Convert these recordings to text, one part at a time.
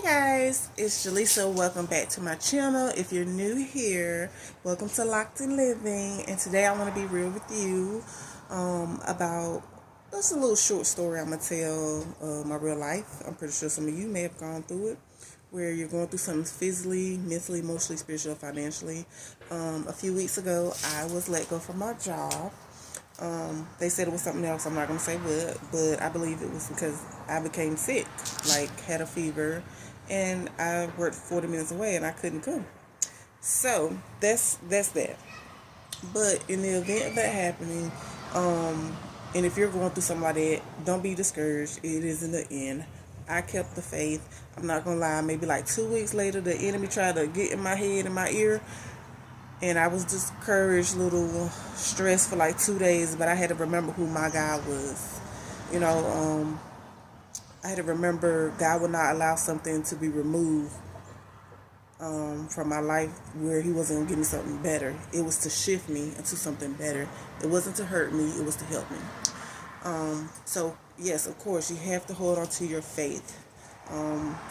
Guys, it's Jaleesa. Welcome back to my channel. If you're new here, welcome to Locked and Living. And today I want to be real with you about just a little short story I'm going to tell my real life. I'm pretty sure some of you may have gone through it, where you're going through something physically, mentally, emotionally, spiritually, financially. A few weeks ago, I was let go from my job. They said it was something else. I'm not going to say what, but I believe it was because I became sick, like had a fever, and I worked 40 minutes away and I couldn't come. So that's that. But in the event of that happening, and if you're going through something like that, don't be discouraged. It is in the end. I kept the faith. I'm not going to lie. Maybe like 2 weeks later, the enemy tried to get in my head and my ear. And I was discouraged, little stressed for like 2 days, but I had to remember who my God was. I had to remember God would not allow something to be removed from my life where He wasn't going to give me something better. It was to shift me into something better. It wasn't to hurt me, it was to help me. So, yes, of course, you have to hold on to your faith.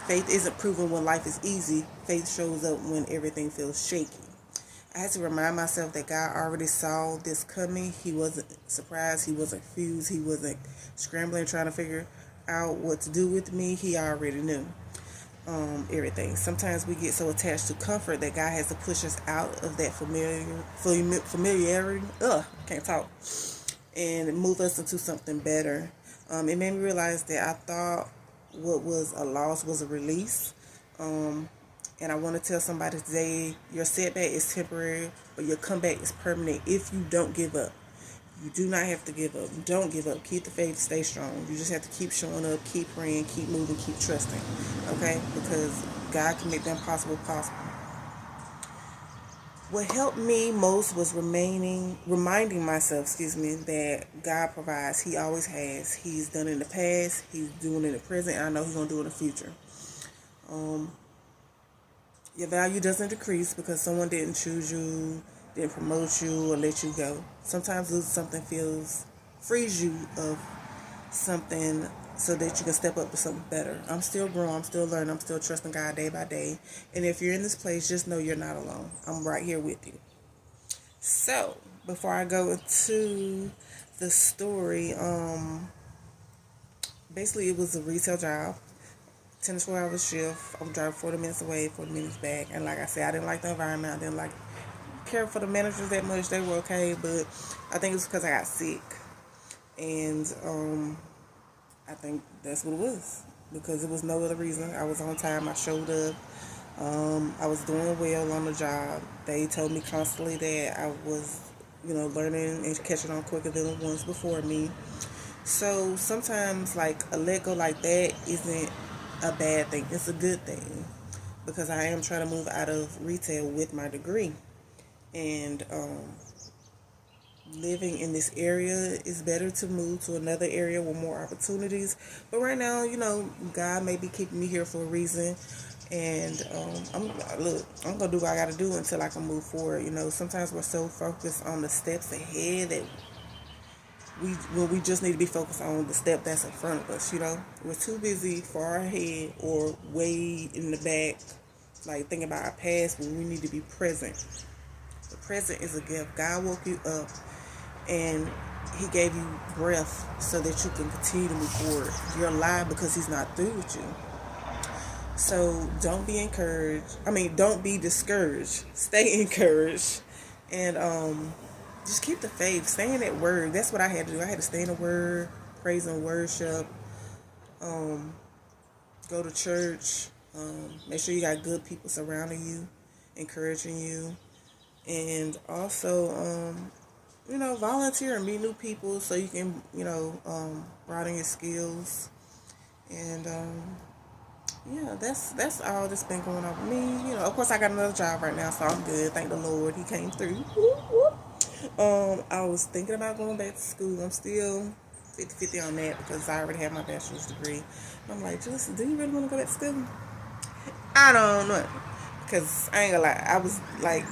Faith isn't proven when life is easy. Faith shows up when everything feels shaky. I had to remind myself that God already saw this coming. He wasn't surprised. He wasn't confused. He wasn't scrambling, trying to figure out what to do with me. He already knew everything. Sometimes we get so attached to comfort that God has to push us out of that familiarity. Can't talk. And move us into something better. It made me realize that I thought what was a loss was a release. And I want to tell somebody today, your setback is temporary, but your comeback is permanent if you don't give up. You do not have to give up. Don't give up. Keep the faith. Stay strong. You just have to keep showing up, keep praying, keep moving, keep trusting. Okay? Because God can make the impossible possible. What helped me most was reminding myself, that God provides. He always has. He's done it in the past. He's doing it in the present. And I know He's going to do it in the future. Your value doesn't decrease because someone didn't choose you, didn't promote you, or let you go. Sometimes losing something frees you of something so that you can step up to something better. I'm still growing, I'm still learning, I'm still trusting God day by day. And if you're in this place, just know you're not alone. I'm right here with you. So, before I go into the story, basically it was a retail job. 10 to 12 hour shift. I'm driving 40 minutes away, 40 minutes back. And like I said, I didn't like the environment. I didn't care for the managers that much. They were okay, but I think it's because I got sick. And I think that's what it was. Because it was no other reason. I was on time. I showed up. I was doing well on the job. They told me constantly that I was, learning and catching on quicker than the ones before me. So sometimes like a let go like that isn't a bad thing. It's a good thing because I am trying to move out of retail with my degree, and living in this area is better to move to another area with more opportunities. But right now, God may be keeping me here for a reason, and I'm gonna do what I gotta do until I can move forward. Sometimes we're so focused on the steps ahead that we just need to be focused on the step that's in front of us. We're too busy far ahead or way in the back, like thinking about our past, when we need to be present. The present is a gift. God woke you up and He gave you breath so that you can continue to move forward. You're alive because He's not through with you. So don't be don't be discouraged. Stay encouraged. And just keep the faith. Stay in that word. That's what I had to do. I had to stay in the word, praise and worship, go to church, make sure you got good people surrounding you, encouraging you, and also, volunteer and meet new people so you can, broaden your skills. And that's all that's been going on with me. Of course I got another job right now, so I'm good. Thank the Lord, He came through. Whoop, whoop. I was thinking about going back to school. I'm still 50-50 on that because I already have my bachelor's degree. I'm like, Justin, do you really want to go back to school? I don't know. Because I ain't gonna lie, I was like,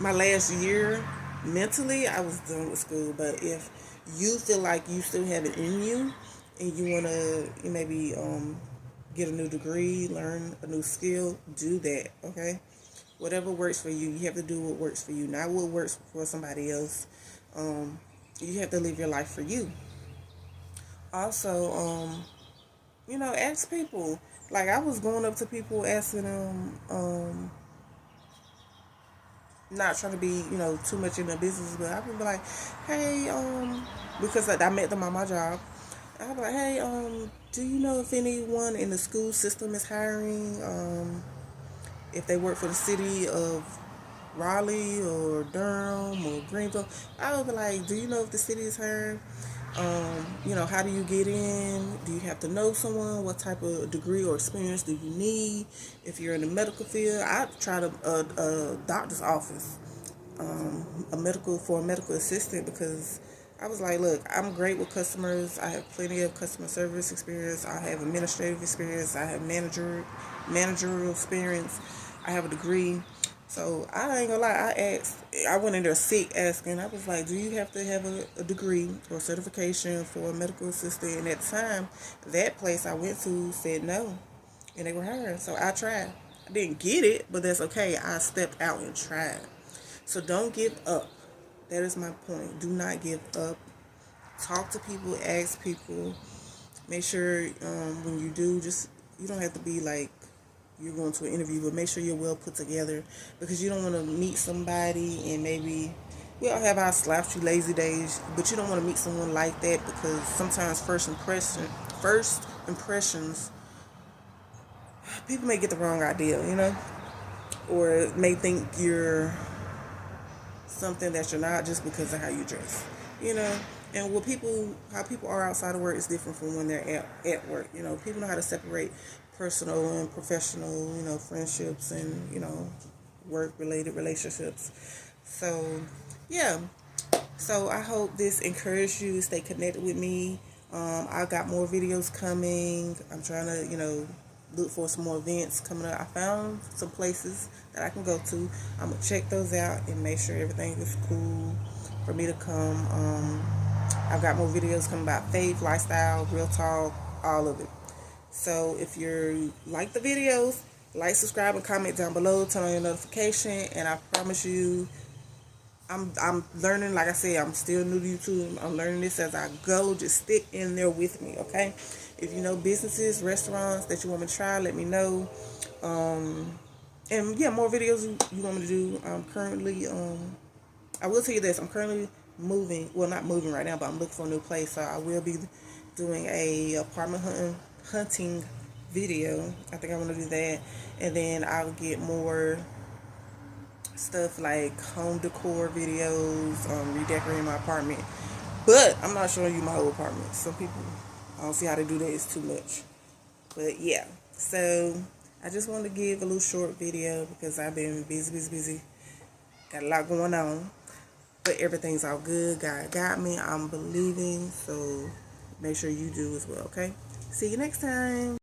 my last year, mentally, I was done with school. But if you feel like you still have it in you and you want to maybe get a new degree, learn a new skill, do that, okay? Whatever works for you, you have to do what works for you, not what works for somebody else. You have to live your life for you. Also, ask people. Like, I was going up to people asking them, not trying to be, too much in their business, but I would be like, hey, because I met them on my job. I'd be like, hey, do you know if anyone in the school system is hiring? If they work for the city of Raleigh or Durham or Greenville, I would be like, do you know if the city is hiring? How do you get in? Do you have to know someone? What type of degree or experience do you need? If you're in the medical field, I tried a doctor's office, a medical assistant, because I was like, look, I'm great with customers. I have plenty of customer service experience. I have administrative experience. I have managerial experience. I have a degree. So I ain't gonna lie, I went in there sick asking. I was like, do you have to have a degree or certification for a medical assistant? And at the time, that place I went to said no, and they were hiring. So I tried. I didn't get it, but that's okay. I stepped out and tried. So don't give up. That is my point. Do not give up. Talk to people, ask people. Make sure when you do, you don't have to be like you're going to an interview, but make sure you're well put together, because you don't want to meet somebody and maybe we all have our slouchy, lazy days, but you don't want to meet someone like that, because sometimes first impressions, people may get the wrong idea, or may think you're something that you're not just because of how you dress, And how people are outside of work is different from when they're at work. People know how to separate personal and professional, friendships and, work-related relationships. So, yeah. So I hope this encouraged you to stay connected with me. I got more videos coming. I'm trying to, look for some more events coming up. I found some places that I can go to. I'm going to check those out and make sure everything is cool for me to come. I've got more videos coming about faith, lifestyle, real talk, all of it. So if you like the videos, like, subscribe, and comment down below. Turn on your notification, and I promise you, I'm learning. Like I said, I'm still new to YouTube. I'm learning this as I go. Just stick in there with me, okay? If you know businesses, restaurants that you want me to try, let me know. And yeah, more videos you want me to do. I'm currently, I will tell you this, I'm currently moving. Well, not moving right now, but I'm looking for a new place. So I will be doing a apartment hunting video. I think I want to do that. And then I'll get more stuff like home decor videos, redecorating my apartment. But I'm not showing you my whole apartment. Some people, I don't see how to do that. It's too much. But yeah. So I just wanted to give a little short video because I've been busy. Got a lot going on. But everything's all good. God got me. I'm believing. So make sure you do as well, okay? See you next time.